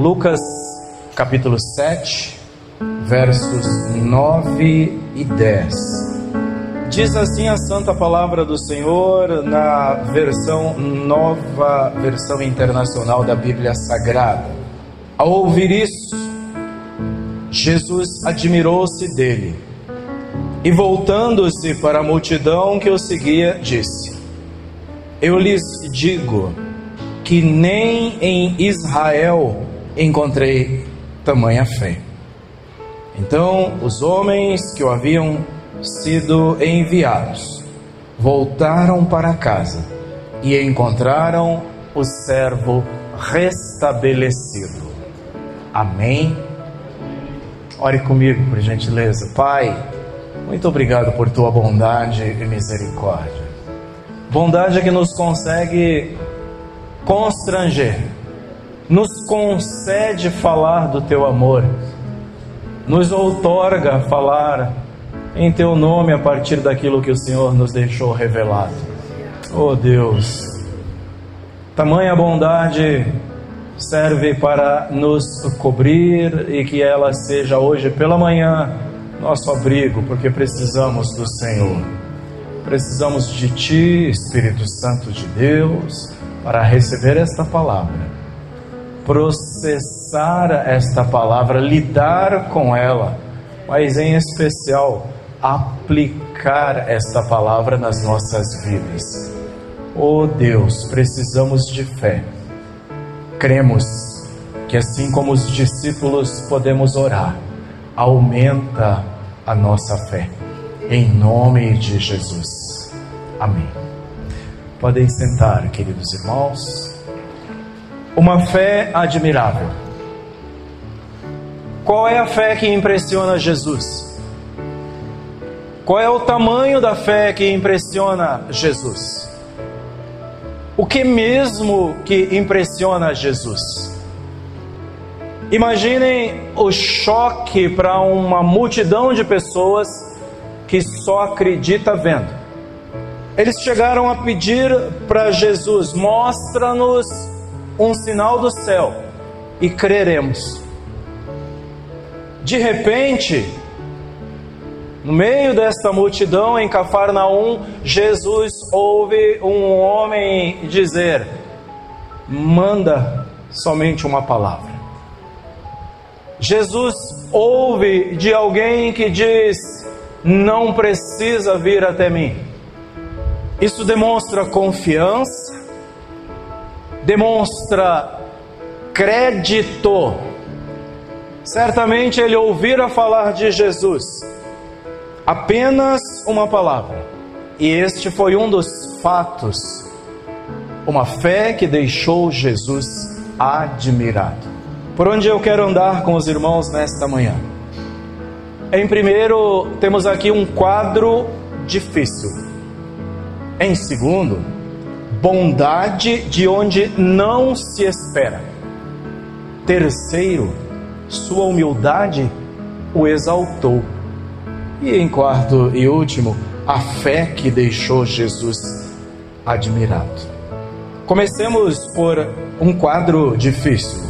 Lucas capítulo 7, versos 9 e 10. Diz assim a santa palavra do Senhor na nova versão internacional da Bíblia Sagrada. Ao ouvir isso, Jesus admirou-se dele e, voltando-se para a multidão que o seguia, disse: Eu lhes digo que nem em Israel encontrei tamanha fé. Então os homens que o haviam sido enviados voltaram para casa e encontraram o servo restabelecido. Amém? Ore comigo, por gentileza. Pai, muito obrigado por tua bondade e misericórdia. Bondade que nos consegue constranger, nos concede falar do teu amor, nos outorga falar em teu nome a partir daquilo que o Senhor nos deixou revelado. Oh Deus, tamanha bondade serve para nos cobrir e que ela seja hoje pela manhã nosso abrigo, porque precisamos do Senhor. Precisamos de Ti, Espírito Santo de Deus, para receber esta palavra, processar esta palavra, lidar com ela, mas em especial aplicar esta palavra nas nossas vidas. Oh Deus, precisamos de fé. Cremos que assim como os discípulos podemos orar, aumenta a nossa fé. Em nome de Jesus. Amém. Podem sentar, queridos irmãos. Uma fé admirável. Qual é a fé que impressiona Jesus? Qual é o tamanho da fé que impressiona Jesus? O que mesmo que impressiona Jesus? Imaginem o choque para uma multidão de pessoas que só acredita vendo. Eles chegaram a pedir para Jesus: mostra-nos um sinal do céu e creremos. De repente, no meio desta multidão em Cafarnaum, Jesus ouve um homem dizer: manda somente uma palavra. Jesus ouve de alguém que diz: não precisa vir até mim. Isso demonstra confiança, demonstra crédito. Certamente ele ouvira falar de Jesus, apenas uma palavra, e este foi um dos fatos, uma fé que deixou Jesus admirado. Por onde eu quero andar com os irmãos nesta manhã? Em primeiro, temos aqui um quadro difícil. Em segundo, bondade de onde não se espera. Terceiro, sua humildade o exaltou. E em quarto e último, a fé que deixou Jesus admirado. Comecemos por um quadro difícil.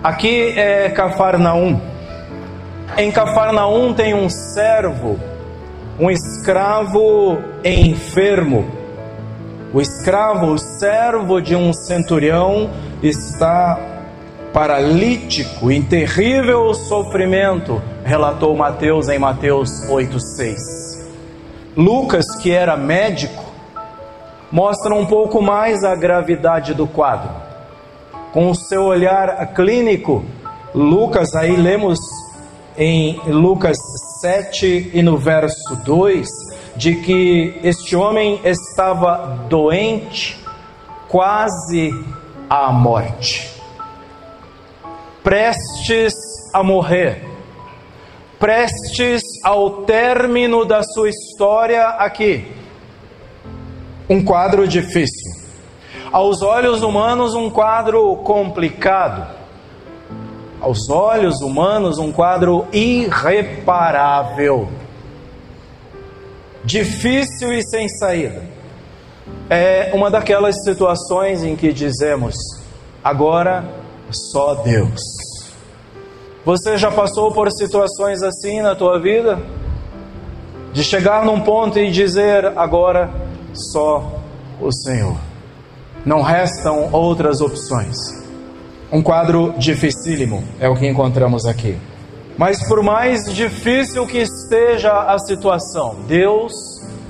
Aqui é Cafarnaum. Em Cafarnaum tem um servo, um escravo enfermo. O escravo, o servo de um centurião, está paralítico, em terrível sofrimento, relatou Mateus em Mateus 8,6. Lucas, que era médico, mostra um pouco mais a gravidade do quadro. Com o seu olhar clínico, Lucas, aí lemos em Lucas 7 e no verso 2, de que este homem estava doente, quase à morte, prestes a morrer, prestes ao término da sua história aqui. Um quadro difícil. Aos olhos humanos, um quadro complicado. Aos olhos humanos, um quadro irreparável. Difícil e sem saída. É uma daquelas situações em que dizemos: agora Só Deus. Você já passou por situações assim na tua vida? De chegar num ponto e dizer: agora só o Senhor. Não restam outras opções. Um quadro dificílimo é o que encontramos aqui. Mas por mais difícil que esteja a situação, Deus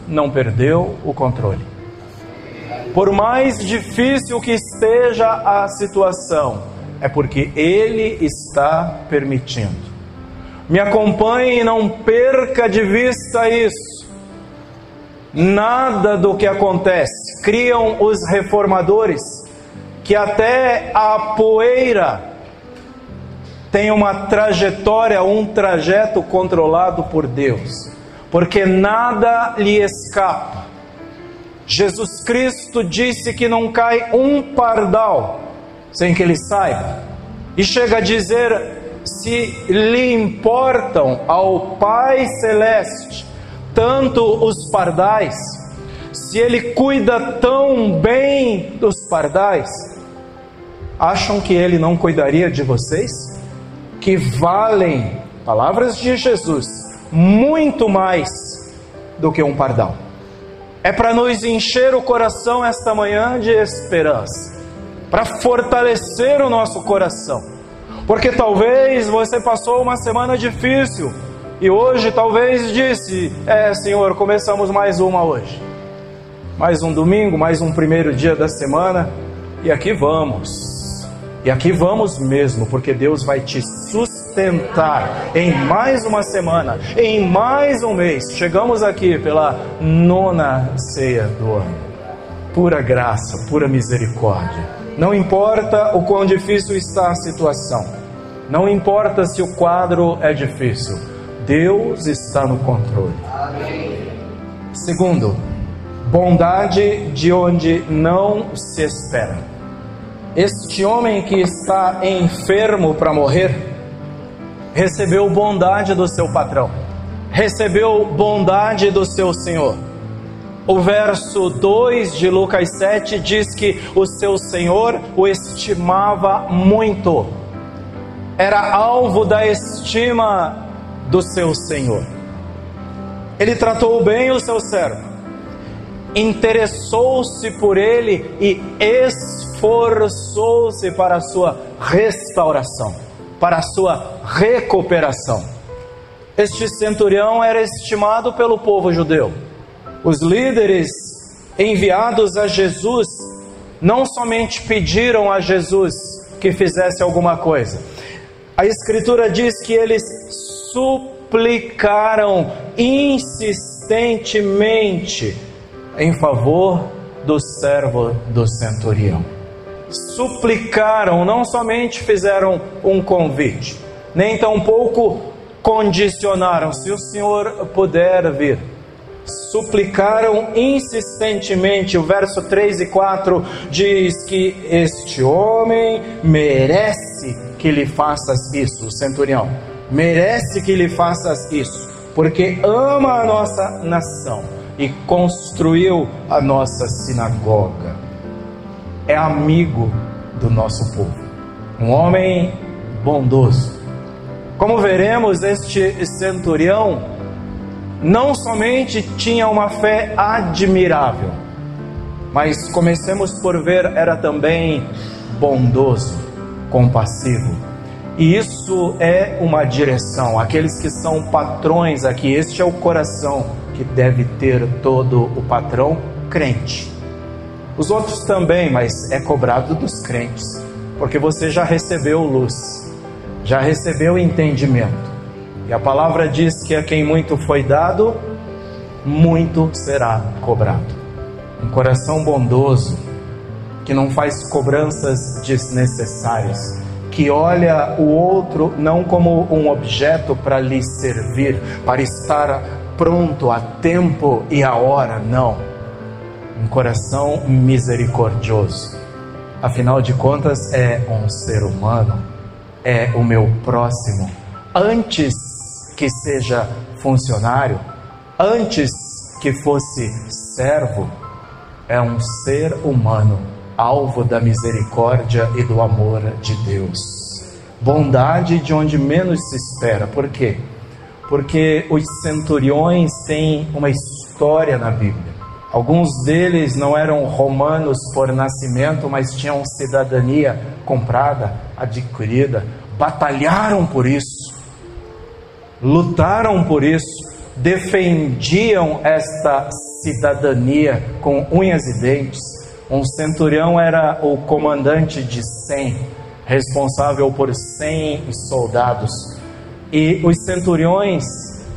não perdeu o controle. Por mais difícil que esteja a situação, é porque Ele está permitindo. Me acompanhe e não perca de vista isso. Nada do que acontece, criam os reformadores, que até a poeira tem uma trajetória, um trajeto controlado por Deus, porque nada lhe escapa. Jesus Cristo disse que não cai um pardal sem que ele saiba, e chega a dizer: se lhe importam ao Pai Celeste tanto os pardais, se ele cuida tão bem dos pardais, acham que ele não cuidaria de vocês? Que valem, palavras de Jesus, muito mais do que um pardal. É para nos encher o coração esta manhã de esperança, para fortalecer o nosso coração, porque talvez você passou uma semana difícil e hoje talvez disse: Senhor, começamos mais uma hoje, mais um domingo, mais um primeiro dia da semana, e aqui vamos. E aqui vamos mesmo, porque Deus vai te sustentar em mais uma semana, em mais um mês. Chegamos aqui pela 9ª ceia do ano. Pura graça, pura misericórdia. Não importa o quão difícil está a situação, não importa se o quadro é difícil, Deus está no controle. Segundo, bondade de onde não se espera. Este homem que está enfermo para morrer, recebeu bondade do seu patrão, recebeu bondade do seu Senhor. O verso 2 de Lucas 7 diz que o seu Senhor o estimava muito, era alvo da estima do seu Senhor. Ele tratou bem o seu servo, interessou-se por ele e esforçou-se para a sua restauração, para a sua recuperação. Este centurião era estimado pelo povo judeu. Os líderes enviados a Jesus não somente pediram a Jesus que fizesse alguma coisa. A Escritura diz que eles suplicaram insistentemente em favor do servo do centurião. Suplicaram, não somente fizeram um convite, nem tampouco condicionaram: se o Senhor puder vir. Suplicaram insistentemente. O verso 3 e 4 diz que este homem merece que lhe faças isso. O centurião merece que lhe faças isso, porque ama a nossa nação e construiu a nossa sinagoga. É amigo do nosso povo, um homem bondoso. Como veremos, este centurião não somente tinha uma fé admirável, mas comecemos por ver, era também bondoso, compassivo. E isso é uma direção. Aqueles que são patrões aqui, este é o coração que deve ter todo o patrão crente. Os outros também, mas é cobrado dos crentes, porque você já recebeu luz, já recebeu entendimento. E a palavra diz que a quem muito foi dado, muito será cobrado. Um coração bondoso, que não faz cobranças desnecessárias, que olha o outro não como um objeto para lhe servir, para estar pronto a tempo e a hora, não. Um coração misericordioso. Afinal de contas, é um ser humano, é o meu próximo. Antes que seja funcionário, antes que fosse servo, é um ser humano alvo da misericórdia e do amor de Deus. Bondade de onde menos se espera. Por quê? Porque os centuriões têm uma história na Bíblia. Alguns deles não eram romanos por nascimento, mas tinham cidadania comprada, adquirida, batalharam por isso, lutaram por isso, defendiam esta cidadania com unhas e dentes. Um centurião era o comandante de 100, responsável por 100 soldados. E os centuriões,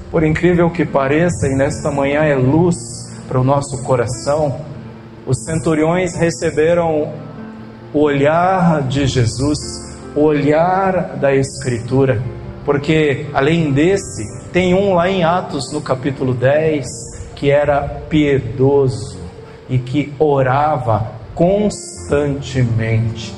por incrível que pareça, e nesta manhã é luz para o nosso coração, os centuriões receberam o olhar de Jesus, o olhar da Escritura, porque além desse, tem um lá em Atos, no capítulo 10, que era piedoso e que orava constantemente.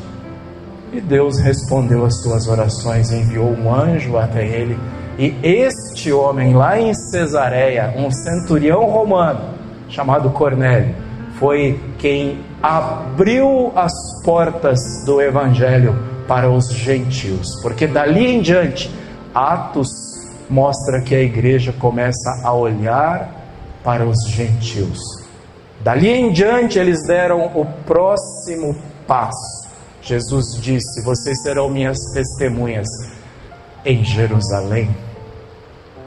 E Deus respondeu às suas orações, enviou um anjo até ele, e este homem lá em Cesareia, um centurião romano, chamado Cornélio, foi quem abriu as portas do Evangelho para os gentios, porque dali em diante, Atos mostra que a igreja começa a olhar para os gentios. Dali em diante eles deram o próximo passo. Jesus disse: vocês serão minhas testemunhas em Jerusalém,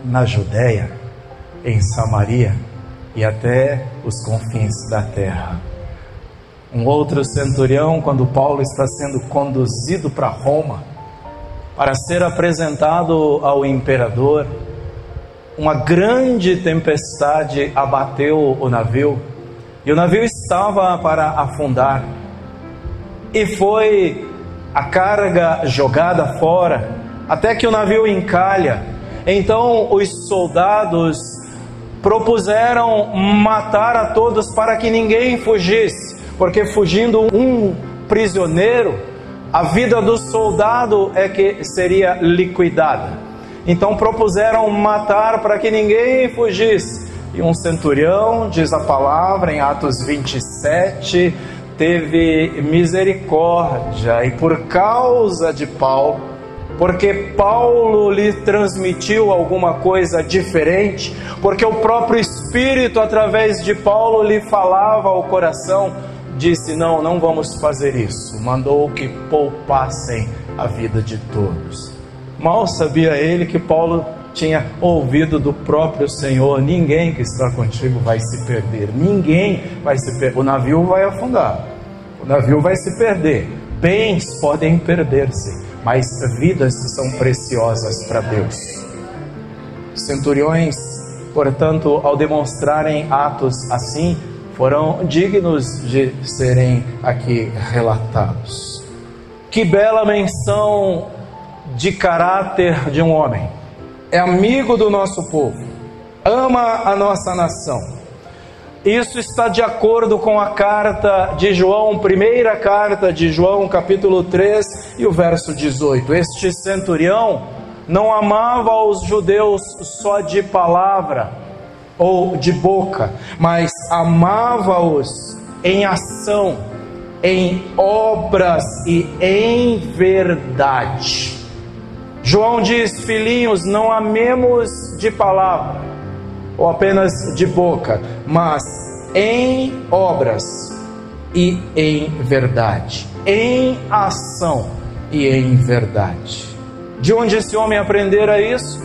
na Judéia, em Samaria e até os confins da terra. Um outro centurião, quando Paulo está sendo conduzido para Roma, para ser apresentado ao imperador, uma grande tempestade abateu o navio, e o navio estava para afundar, e foi a carga jogada fora, até que o navio encalha. Então os soldados propuseram matar a todos para que ninguém fugisse, porque fugindo um prisioneiro, a vida do soldado é que seria liquidada. Então propuseram matar para que ninguém fugisse. E um centurião, diz a palavra em Atos 27, teve misericórdia, e por causa de Paulo, porque Paulo lhe transmitiu alguma coisa diferente, porque o próprio Espírito através de Paulo lhe falava ao coração, disse: não vamos fazer isso. Mandou que poupassem a vida de todos. Mal sabia ele que Paulo tinha ouvido do próprio Senhor: ninguém que está contigo vai se perder, ninguém vai se perder. O navio vai afundar, o navio vai se perder, bens podem perder-se, mas vidas são preciosas para Deus. Centuriões, portanto, ao demonstrarem atos assim, foram dignos de serem aqui relatados. Que bela menção de caráter de um homem. É amigo do nosso povo, ama a nossa nação. Isso está de acordo com a carta de João, primeira carta de João, capítulo 3 e o verso 18. Este centurião não amava os judeus só de palavra ou de boca, mas amava-os em ação, em obras e em verdade. João diz: filhinhos, não amemos de palavra ou apenas de boca, mas em obras e em verdade, em ação e em verdade. De onde esse homem aprendera isso?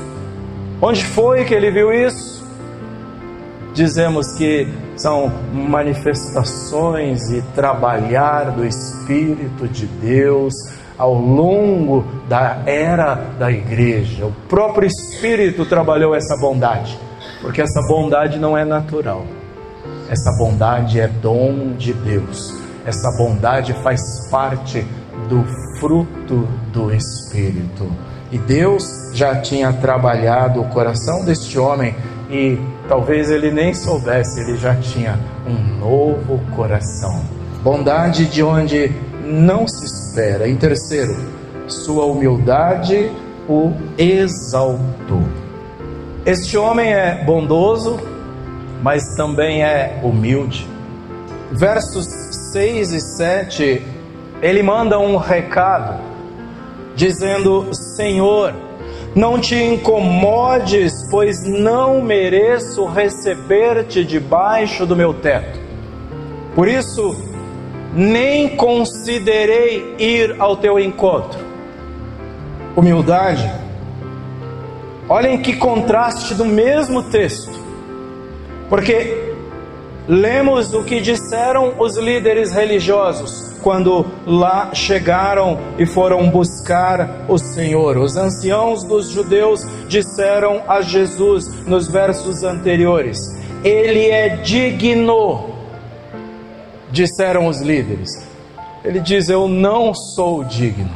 Onde foi que ele viu isso? Dizemos que são manifestações e trabalhar do Espírito de Deus ao longo da era da igreja. O próprio Espírito trabalhou essa bondade, porque essa bondade não é natural, essa bondade é dom de Deus, essa bondade faz parte do fruto do Espírito. E Deus já tinha trabalhado o coração deste homem, e talvez ele nem soubesse, ele já tinha um novo coração. Bondade de onde não se espera. Em terceiro, sua humildade o exaltou. Este homem é bondoso, mas também é humilde. Versos 6 e 7, ele manda um recado, dizendo: Senhor, não te incomodes, pois não mereço receber-te debaixo do meu teto. Por isso, nem considerei ir ao teu encontro. Humildade. Olhem que contraste do mesmo texto. Porque lemos o que disseram os líderes religiosos quando lá chegaram e foram buscar o Senhor. Os anciãos dos judeus disseram a Jesus nos versos anteriores: Ele é digno, disseram os líderes. Ele diz: eu não sou digno,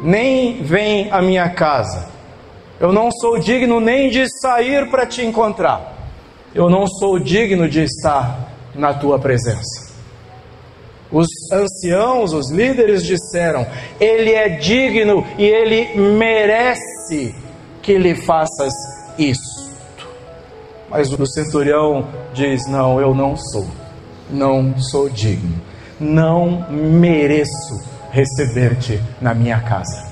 nem vem à minha casa. Eu não sou digno nem de sair para te encontrar. Eu não sou digno de estar na tua presença. Os anciãos, os líderes disseram: Ele é digno e Ele merece que lhe faças isto. Mas o centurião diz: não, eu não sou digno, não mereço receber-te na minha casa.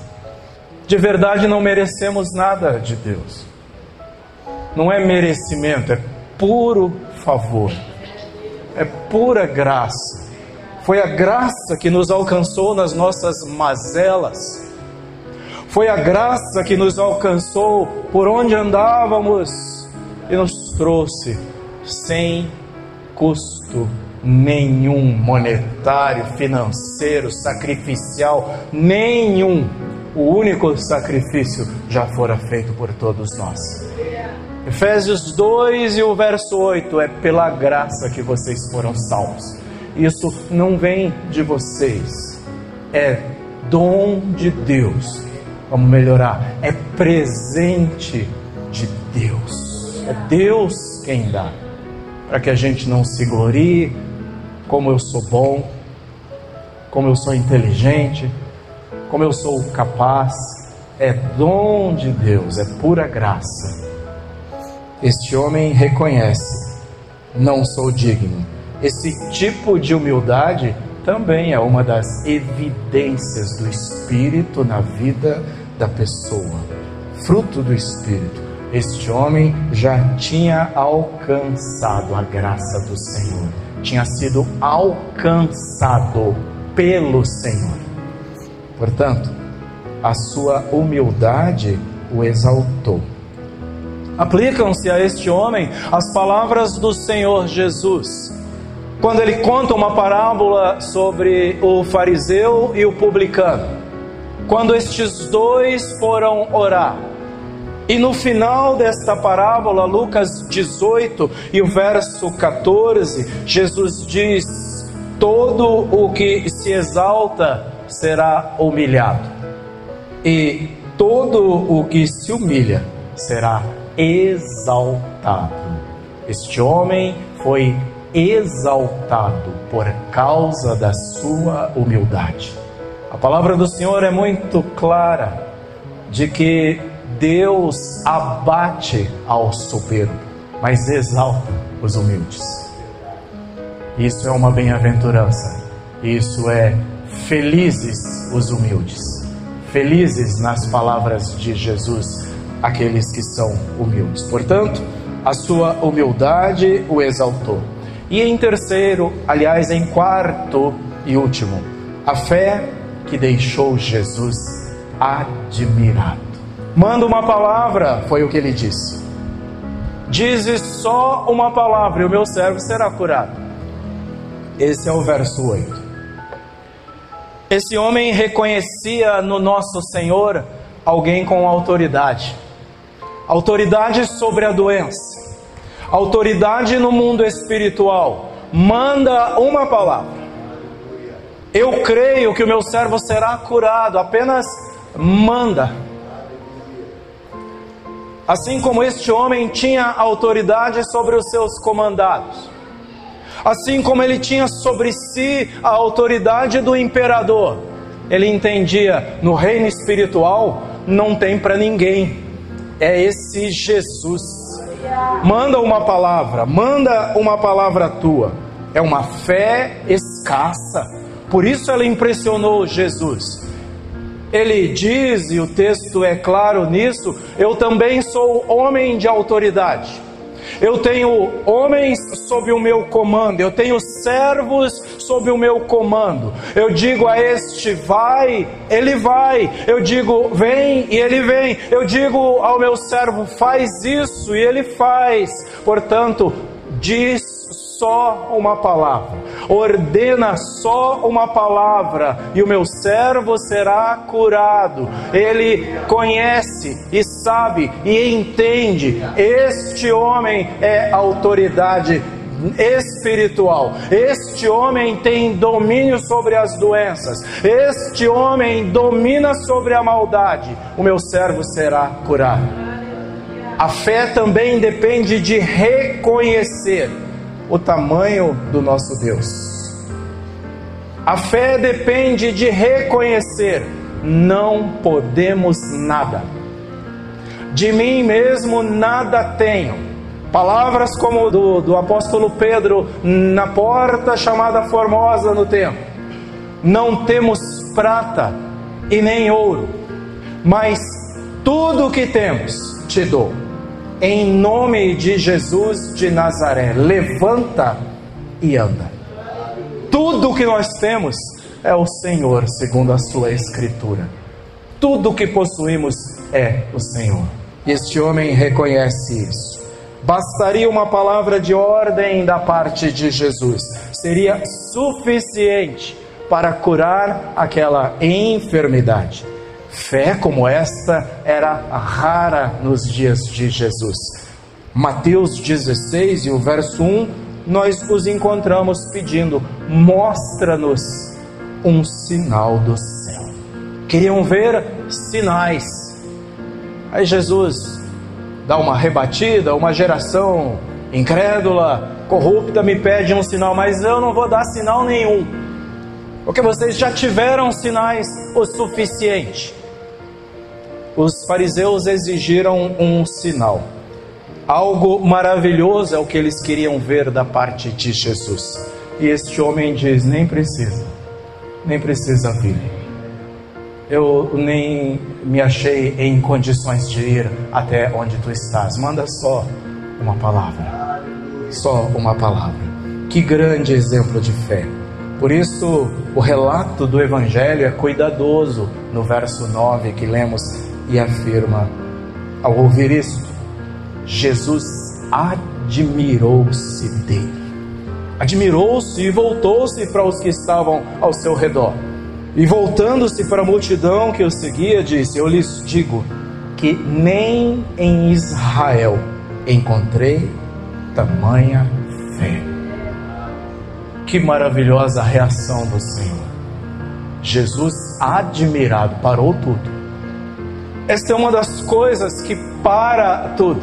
De verdade não merecemos nada de Deus. Não é merecimento, é puro favor, é pura graça. Foi a graça que nos alcançou nas nossas mazelas. Foi a graça que nos alcançou por onde andávamos e nos trouxe sem custo nenhum, monetário, financeiro, sacrificial, nenhum. O único sacrifício já fora feito por todos nós. Efésios 2 e o verso 8: é pela graça que vocês foram salvos. Isso não vem de vocês, é dom de Deus. Vamos melhorar, é presente de Deus. É Deus quem dá, para que a gente não se glorie, como eu sou bom, como eu sou inteligente, como eu sou capaz. É dom de Deus, é pura graça. Este homem reconhece: não sou digno. Esse tipo de humildade também é uma das evidências do Espírito na vida da pessoa. Fruto do Espírito. Este homem já tinha alcançado a graça do Senhor. Tinha sido alcançado pelo Senhor. Portanto, a sua humildade o exaltou. Aplicam-se a este homem as palavras do Senhor Jesus, quando ele conta uma parábola sobre o fariseu e o publicano. Quando estes dois foram orar, e no final desta parábola, Lucas 18 e o verso 14, Jesus diz: todo o que se exalta será humilhado, e todo o que se humilha será exaltado. Este homem foi exaltado por causa da sua humildade. A palavra do Senhor é muito clara de que Deus abate ao soberbo, mas exalta os humildes. Isso é uma bem-aventurança. Isso é felizes os humildes. Felizes, nas palavras de Jesus, aqueles que são humildes. Portanto, a sua humildade o exaltou. E em terceiro, aliás, em quarto e último, a fé que deixou Jesus admirado. Manda uma palavra, foi o que ele disse. Dize só uma palavra e o meu servo será curado. Esse é o verso 8. Esse homem reconhecia no nosso Senhor alguém com autoridade. Autoridade sobre a doença. Autoridade no mundo espiritual. Manda uma palavra. Eu creio que o meu servo será curado. Apenas manda. Assim como este homem tinha autoridade sobre os seus comandados. Assim como ele tinha sobre si a autoridade do imperador. Ele entendia: no reino espiritual não tem para ninguém. É esse Jesus. Manda uma palavra tua. é uma fé escassa. Por isso ela impressionou Jesus. Ele diz, e o texto é claro nisso: eu também sou homem de autoridade. Eu tenho homens sob o meu comando, eu tenho servos sob o meu comando. Eu digo a este vai, ele vai. Eu digo vem, e ele vem. Eu digo ao meu servo faz isso, e ele faz. Portanto, diz só uma palavra, ordena só uma palavra, e o meu servo será curado. Ele conhece e sabe e entende. Este homem é autoridade espiritual. Este homem tem domínio sobre as doenças. Este homem domina sobre a maldade. O meu servo será curado. A fé também depende de reconhecer o tamanho do nosso Deus. A fé depende de reconhecer: não podemos nada, de mim mesmo nada tenho. Palavras como do apóstolo Pedro na porta chamada Formosa no templo: não temos prata e nem ouro, mas tudo o que temos te dou. Em nome de Jesus de Nazaré, levanta e anda. Tudo o que nós temos é o Senhor, segundo a sua Escritura. Tudo o que possuímos é o Senhor. E este homem reconhece isso. Bastaria uma palavra de ordem da parte de Jesus. Seria suficiente para curar aquela enfermidade. Fé como esta era rara nos dias de Jesus. Mateus 16 e o verso 1, nós os encontramos pedindo: mostra-nos um sinal do céu. Queriam ver sinais. Aí Jesus dá uma rebatida. Uma geração incrédula, corrupta, me pede um sinal, mas eu não vou dar sinal nenhum, porque vocês já tiveram sinais o suficiente. Os fariseus exigiram um sinal. Algo maravilhoso é o que eles queriam ver da parte de Jesus. E este homem diz: nem precisa vir. Eu nem me achei em condições de ir até onde tu estás. Manda só uma palavra. Só uma palavra. Que grande exemplo de fé. Por isso, o relato do Evangelho é cuidadoso. No verso 9 que lemos, e afirma: ao ouvir isto, Jesus admirou-se dele. Admirou-se e voltou-se para os que estavam ao seu redor. E voltando-se para a multidão que o seguia, disse: eu lhes digo que nem em Israel encontrei tamanha fé. Que maravilhosa reação do Senhor. Jesus, admirado, parou tudo. Esta é uma das coisas que para tudo.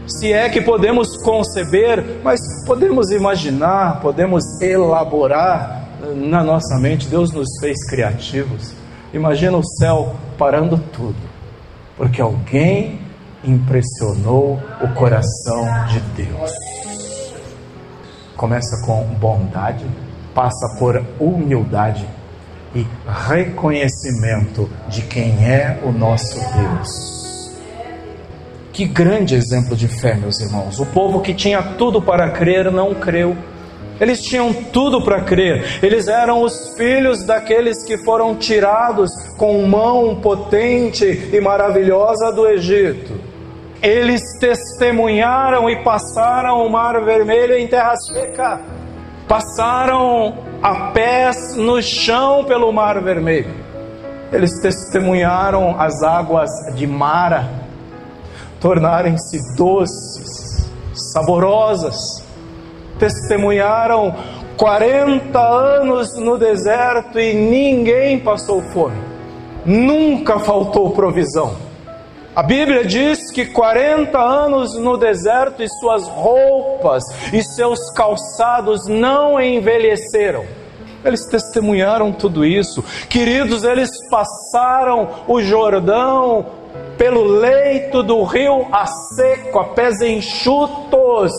Se é que podemos conceber, mas podemos imaginar, podemos elaborar na nossa mente. Deus nos fez criativos. Imagina o céu parando tudo, porque alguém impressionou o coração de Deus. Começa com bondade, passa por humildade e reconhecimento de quem é o nosso Deus. Que grande exemplo de fé, meus irmãos. O povo que tinha tudo para crer não creu. Eles tinham tudo para crer. Eles eram os filhos daqueles que foram tirados com mão potente e maravilhosa do Egito. Eles testemunharam e passaram o Mar Vermelho em terra seca. Passaram a pés no chão pelo Mar Vermelho. Eles testemunharam as águas de Mara tornarem-se doces, saborosas. Testemunharam 40 anos no deserto e ninguém passou fome. Nunca faltou provisão. A Bíblia diz que 40 anos no deserto e suas roupas e seus calçados não envelheceram. Eles testemunharam tudo isso. Queridos, eles passaram o Jordão pelo leito do rio a seco, a pés enxutos,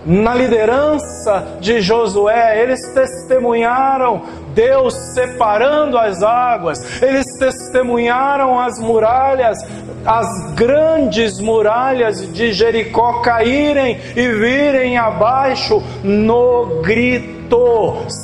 na liderança de Josué, eles testemunharam Deus separando as águas, eles testemunharam as muralhas, as grandes muralhas de Jericó caírem e virem abaixo no grito,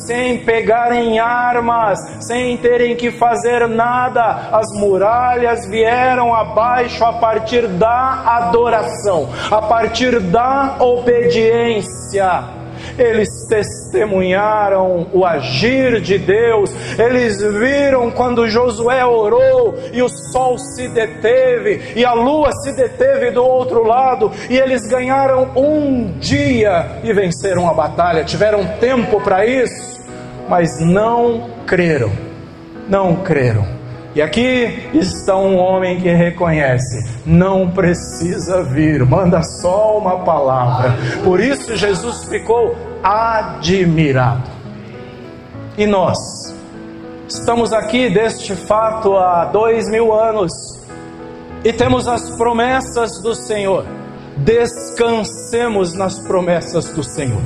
sem pegarem armas, sem terem que fazer nada. As muralhas vieram abaixo a partir da adoração, a partir da obediência. Eles testemunharam o agir de Deus, eles viram quando Josué orou e o sol se deteve e a lua se deteve do outro lado, e eles ganharam um dia e venceram a batalha, tiveram tempo para isso, mas não creram. E aqui está um homem que reconhece, não precisa vir, manda só uma palavra. Por isso Jesus ficou admirado. E nós estamos aqui deste fato há 2000 anos e temos as promessas do Senhor. Descansemos nas promessas do Senhor,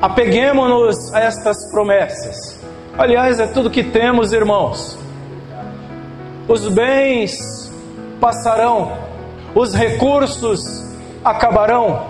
apeguemo-nos a estas promessas. Aliás, é tudo que temos, irmãos. Os bens passarão, os recursos acabarão,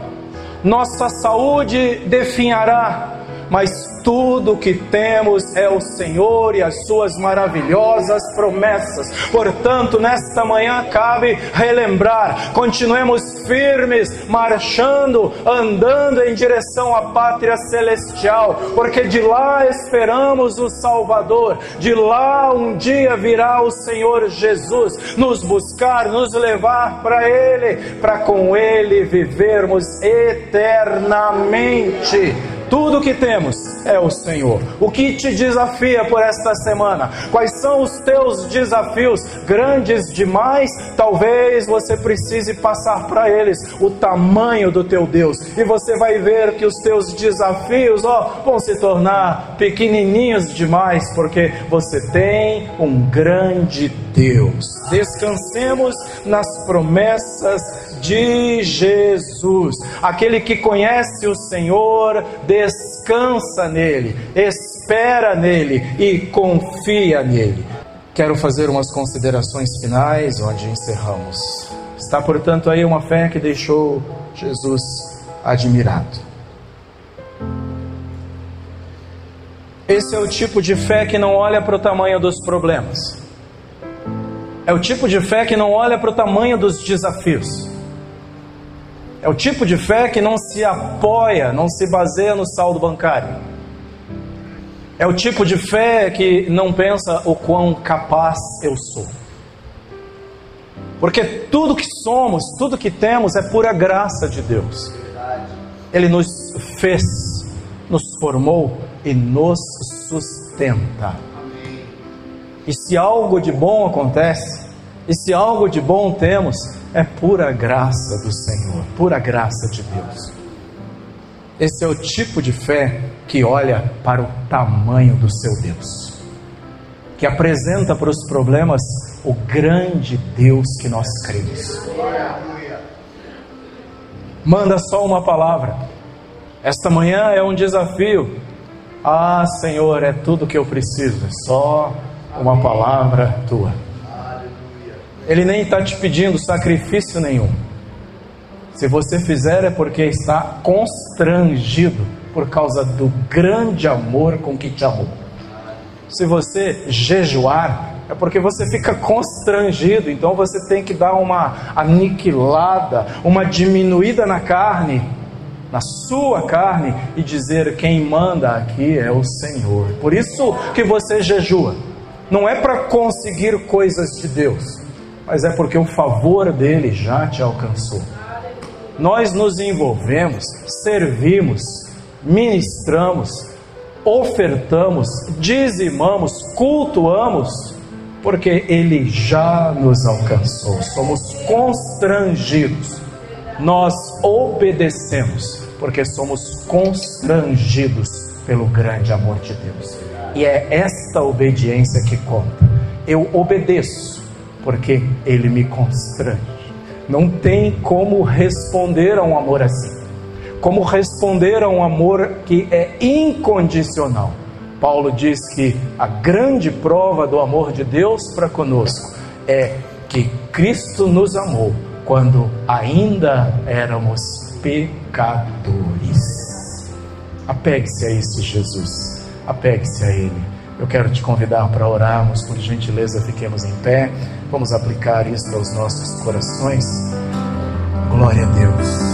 nossa saúde definhará, mas tudo que temos é o Senhor e as suas maravilhosas promessas. Portanto, nesta manhã cabe relembrar, continuemos firmes, marchando, andando em direção à pátria celestial, porque de lá esperamos o Salvador, de lá um dia virá o Senhor Jesus nos buscar, nos levar para Ele, para com Ele vivermos eternamente. Tudo que temos é o Senhor. O que te desafia por esta semana? Quais são os teus desafios? Grandes demais? Talvez você precise passar para eles o tamanho do teu Deus, e você vai ver que os teus desafios vão se tornar pequenininhos demais, porque você tem um grande Deus. Descansemos nas promessas de Jesus. Aquele que conhece o Senhor descansa nele, espera nele e confia nele. Quero fazer umas considerações finais onde encerramos. Está, portanto, aí uma fé que deixou Jesus admirado. Esse é o tipo de fé que não olha para o tamanho dos problemas. É o tipo de fé que não olha para o tamanho dos desafios. É o tipo de fé que não se apoia, não se baseia no saldo bancário. É o tipo de fé que não pensa o quão capaz eu sou. Porque tudo que somos, tudo que temos é pura graça de Deus. Ele nos fez, nos formou e nos sustenta. E se algo de bom acontece, e se algo de bom temos, é pura graça do Senhor, pura graça de Deus. Esse é o tipo de fé que olha para o tamanho do seu Deus, que apresenta para os problemas o grande Deus que nós cremos. Manda só uma palavra. Esta manhã é um desafio. Ah, Senhor, é tudo que eu preciso, é só uma palavra tua. Ele nem está te pedindo sacrifício nenhum. Se você fizer é porque está constrangido por causa do grande amor com que te amou. Se você jejuar é porque você fica constrangido, então você tem que dar uma aniquilada, uma diminuída na carne, na sua carne, e dizer: quem manda aqui é o Senhor. Por isso que você jejua. Não é para conseguir coisas de Deus, mas é porque o favor dele já te alcançou. Nós nos envolvemos, servimos, ministramos, ofertamos, dizimamos, cultuamos, porque ele já nos alcançou. Somos constrangidos. Nós obedecemos, porque somos constrangidos pelo grande amor de Deus. E é esta obediência que conta. Eu obedeço porque ele me constrange. Não tem como responder a um amor assim. como responder a um amor que é incondicional. Paulo diz que a grande prova do amor de Deus para conosco é que Cristo nos amou quando ainda éramos pecadores. Apegue-se a isso, Jesus. Apegue-se a Ele. Eu quero te convidar para orarmos. Por gentileza, fiquemos em pé. Vamos aplicar isso aos nossos corações. Glória a Deus.